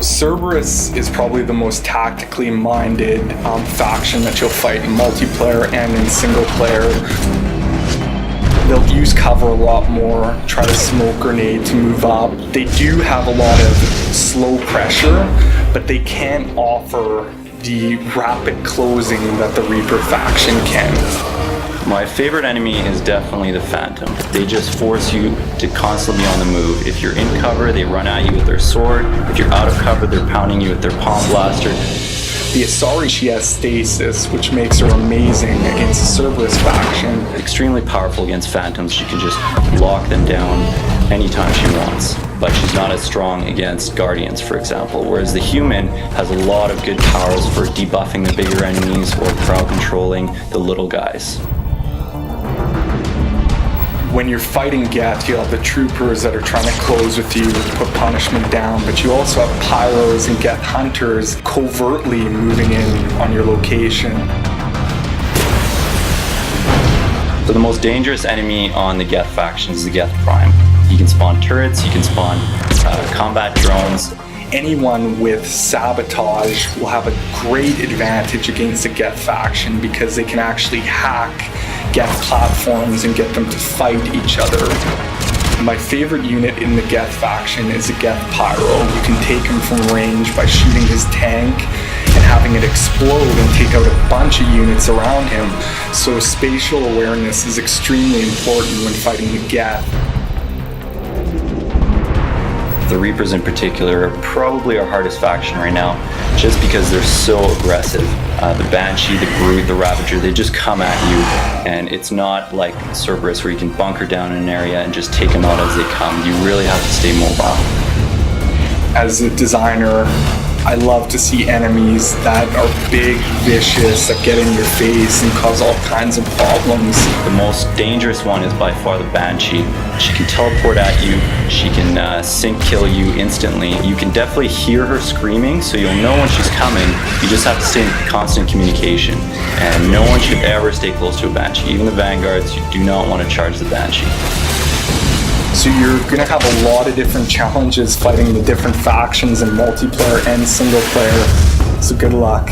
Cerberus is probably the most tactically minded faction that you'll fight in multiplayer and in single player. They'll use cover a lot more, try to smoke grenade to move up. They do have a lot of slow pressure, but they can't offer the rapid closing that the Reaper faction can. My favorite enemy is definitely the Phantom. They just force you to constantly be on the move. If you're in cover, they run at you with their sword. If you're out of cover, they're pounding you with their palm blaster. The Asari, she has stasis, which makes her amazing against the Cerberus faction. Extremely powerful against Phantoms. She can just lock them down anytime she wants. But she's not as strong against Guardians, for example. Whereas the Human has a lot of good powers for debuffing the bigger enemies or crowd controlling the little guys. When you're fighting Geth, you have the troopers that are trying to close with you, put punishment down, but you also have pyros and Geth hunters covertly moving in on your location. So the most dangerous enemy on the Geth faction is the Geth Prime. He can spawn turrets, he can spawn combat drones. Anyone with sabotage will have a great advantage against the Geth faction because they can actually hack Geth platforms and get them to fight each other. My favorite unit in the Geth faction is a Geth Pyro. You can take him from range by shooting his tank and having it explode and take out a bunch of units around him. So spatial awareness is extremely important when fighting the Geth. The Reapers in particular are probably our hardest faction right now, just because they're so aggressive. The Banshee, the Brute, the Ravager, they just come at you, and it's not like Cerberus where you can bunker down in an area and just take them out as they come. You really have to stay mobile. As a designer, I love to see enemies that are big, vicious, that get in your face and cause all kinds of problems. The most dangerous one is by far the Banshee. She can teleport at you, she can sync kill you instantly. You can definitely hear her screaming, so you'll know when she's coming. You just have to stay in constant communication. And no one should ever stay close to a Banshee. Even the Vanguards, you do not want to charge the Banshee. So you're going to have a lot of different challenges fighting the different factions in multiplayer and single player. So good luck.